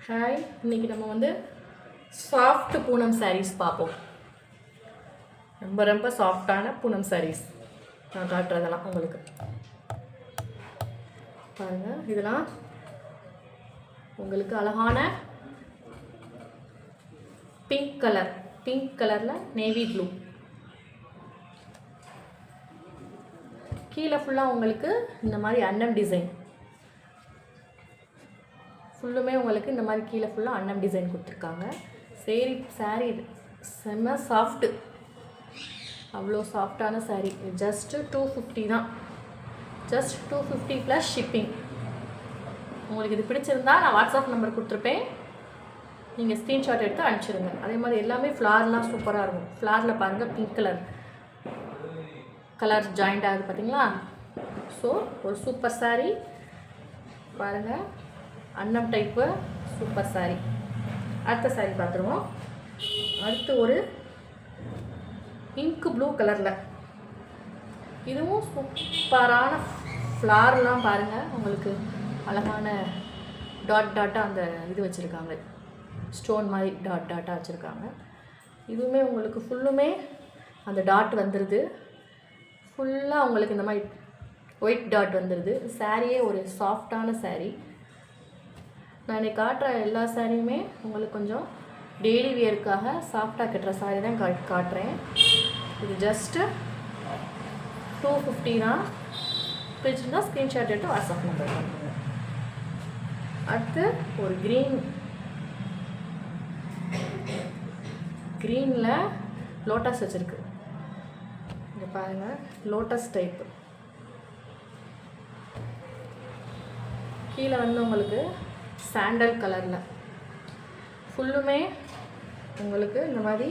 Hi, இன்றைக்கி நம்ம வந்து சாஃப்ட் பூனம் சாரீஸ் பார்ப்போம். ரொம்ப ரொம்ப சாஃப்டான பூனம் சாரீஸ் நான் காட்டுறதெல்லாம் உங்களுக்கு பாருங்கள். இதெல்லாம் உங்களுக்கு அழகான பிங்க் கலரில் நேவி ப்ளூ, கீழே ஃபுல்லாக உங்களுக்கு இந்த மாதிரி அன்னம் டிசைன், ஃபுல்லுமே உங்களுக்கு இந்த மாதிரி கீழே ஃபுல்லாக அன்னம் டிசைன் கொடுத்துருக்காங்க. சாரீ செம்ம சாஃப்ட்டு, அவ்வளோ சாஃப்டான சாரீ. ஜஸ்ட்டு 250 தான், ஜஸ்ட் 250 ப்ளஸ் ஷிப்பிங். உங்களுக்கு இது பிடிச்சிருந்தா நான் வாட்ஸ்அப் நம்பர் கொடுத்துருப்பேன், நீங்கள் ஸ்க்ரீன்ஷாட் எடுத்து அனுப்பிச்சிடுங்க. அதே மாதிரி எல்லாமே ஃப்ளார்லாம் சூப்பராக இருக்கும். ஃப்ளாரில் பாருங்கள், பிங்க் கலர் ஜாயிண்ட் ஆகுது பார்த்தீங்களா. ஸோ ஒரு சூப்பர் சாரீ பாருங்கள், அன்னம் டைப்பு சூப்பர் சாரீ. அடுத்த சாரீ பார்த்துருவோம். அடுத்து ஒரு பிங்க் ப்ளூ கலரில், இதுவும் சூப்பரான ஃப்ளார்லாம் பாருங்கள். உங்களுக்கு அழகான டாட்டாக அந்த இது வச்சுருக்காங்க, ஸ்டோன் மாதிரி டாட்டாக வச்சுருக்காங்க. இதுவுமே உங்களுக்கு ஃபுல்லுமே அந்த டாட் வந்துடுது. ஃபுல்லாக உங்களுக்கு இந்த மாதிரி ஒயிட் டாட் வந்துடுது. சாரியே ஒரு சாஃப்டான சாரீ. நான் இன்றைக்கி காட்டுற எல்லா சாரியுமே உங்களுக்கு கொஞ்சம் டெய்லி வியருக்காக சாஃப்டாக கட்டுற சாரீ தான் காட்டுறேன். இது ஜஸ்ட்டு 250 தான். பிடிச்சிருந்தா ஸ்க்ரீன்ஷாட் எடுத்து வாட்ஸ்அப் நம்பர் பண்ணுங்க. அடுத்து ஒரு க்ரீனில் லோட்டஸ் வச்சுருக்கு. இங்கே பாருங்கள், லோட்டஸ் டைப்பு. கீழே வந்து உங்களுக்கு சாண்டல் கலரில் ஃபுல்லுமே உங்களுக்கு இந்த மாதிரி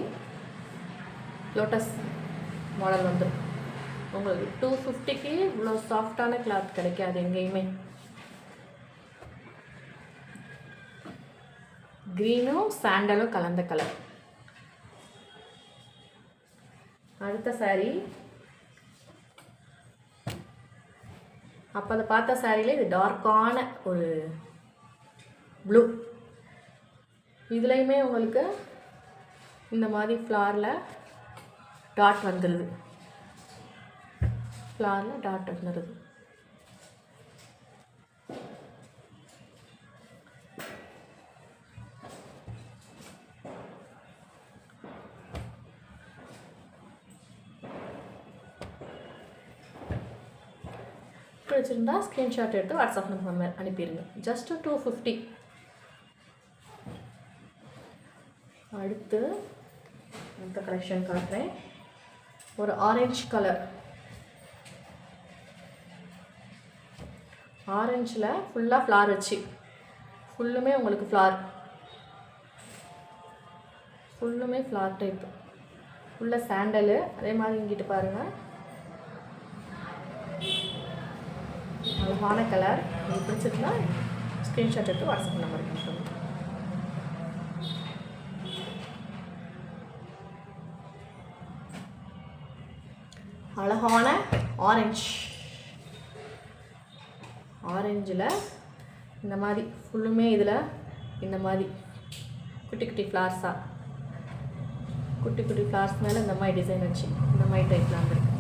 லோட்டஸ் மாடல் வந்துடும். உங்களுக்கு 250க்கு இவ்வளோ சாஃப்டான கிளாத் கிடைக்காது எங்கேயுமே. க்ரீனும் சாண்டலும் கலந்த கலர். அடுத்த சாரீ, அப்போ அதை பார்த்த சாரியில் இது டார்க்கான ஒரு ப்ளூ. இதுலேயுமே உங்களுக்கு இந்த மாதிரி ஃப்ளாரில் டாட் வந்துடுது. பிடிச்சிருந்தா ஸ்க்ரீன்ஷாட் எடுத்து வாட்ஸ்அப் நம்பர் அனுப்பிடுங்க. ஜஸ்ட்டு 250. அடுத்து இந்த கலெக்ஷன் காட்டுறேன். ஒரு ஆரஞ்சு கலர், ஆரஞ்சில் ஃபுல்லாக ஃப்ளார் வச்சு, ஃபுல்லுமே உங்களுக்கு ஃபுல்லுமே ஃப்ளார் டைப்பு, ஃபுல்லாக சாண்டலு. அதே மாதிரி இங்கிட்டு பாருங்கள், அழகான கலர். உங்களுக்கு பிடிச்சிருந்தா ஸ்க்ரீன்ஷாட் எடுத்து வாட்ஸ்அப் நம்பருக்கு அனுப்புங்க. அழகான ஆரஞ்சில் இந்த மாதிரி ஃபுல்லுமே இதில் இந்த மாதிரி குட்டி ஃப்ளார்ஸாக, குட்டி ஃப்ளார்ஸ் மேலே இந்த மாதிரி டிசைன் வச்சு இந்த மாதிரி டைப்பில் வந்துருக்கு.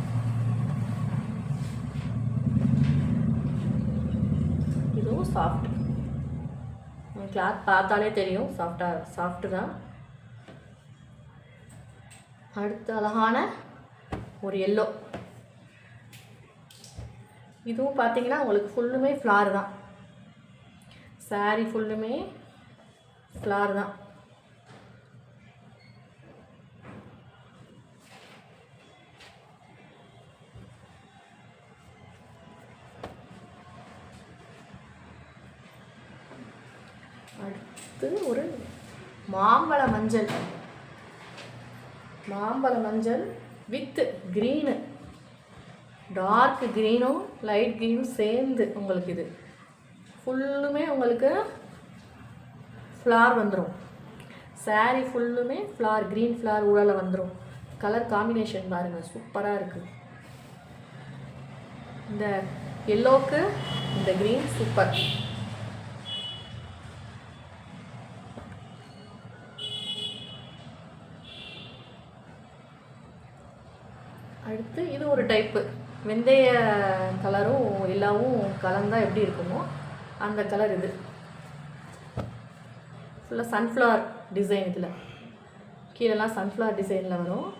இதுவும் சாஃப்ட், கிளாத் பார்த்தாலே தெரியும் சாஃப்ட்டு தான். அடுத்து அழகான ஒரு எல்லோ. இதுவும் பார்த்தீங்கன்னா உங்களுக்கு ஃபுல்லுமே ஃப்ளார் தான். சாரீ ஃபுல்லுமே ஃப்ளார் தான். அடுத்து ஒரு மாம்பழ மஞ்சள் வித் க்ரீனு, டார்க் க்ரீனும் லைட் க்ரீனும் சேர்ந்து உங்களுக்கு இது ஃபுல்லுமே உங்களுக்கு ஃப்ளார் வந்துடும். சாரீ ஃபுல்லுமே ஃப்ளார், க்ரீன் ஃப்ளார் ஊழல வந்துடும். கலர் காம்பினேஷன் பாருங்கள், சூப்பராக இருக்குது. இந்த எல்லோவுக்கு இந்த க்ரீன் சூப்பர். அடுத்து இது ஒரு டைப்பு, வெந்தய கலரும் எல்லாவும் கலந்தால் எப்படி இருக்குமோ அந்த கலர். இது ஃபுல்லாக சன்ஃப்ளவர் டிசைன். இதில் கீழெல்லாம் சன்ஃப்ளவர் டிசைனில் வரும்,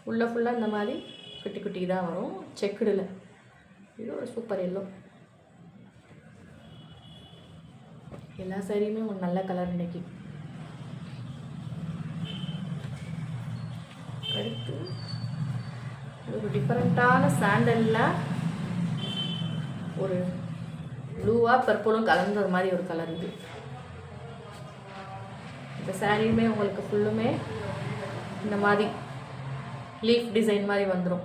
உள்ளே ஃபுல்லாக இந்த மாதிரி குட்டி குட்டி தான் வரும் செக்குடில். இது ஒரு சூப்பர் எல்லோ. எல்லா சாரியுமே ஒரு நல்ல கலர் இன்றைக்கி. அடுத்து ஒரு டிஃப்ரெண்ட்டான சாண்டலில் ஒரு ப்ளூவாக பர்பிளும் கலந்தது மாதிரி ஒரு கலர். இது இந்த சாரியுமே உங்களுக்கு ஃபுல்லுமே இந்த மாதிரி லீஃப் டிசைன் மாதிரி வந்துடும்.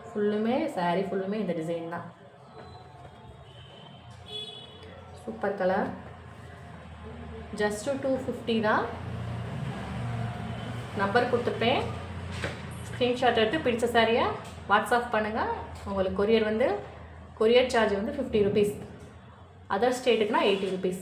ஃபுல்லுமே சாரீ ஃபுல்லுமே இந்த டிசைன் தான். Super colour. ஜஸ்ட்டு 250 தான். நம்பர் கொடுத்துருப்பேன், ஸ்க்ரீன்ஷாட் எடுத்து பிடிச்ச சாரியை வாட்ஸ்அப் பண்ணுங்கள். உங்களுக்கு கொரியர் சார்ஜ் வந்து 50 ருபீஸ். Other ஸ்டேட்டுக்குனா 80 rupees.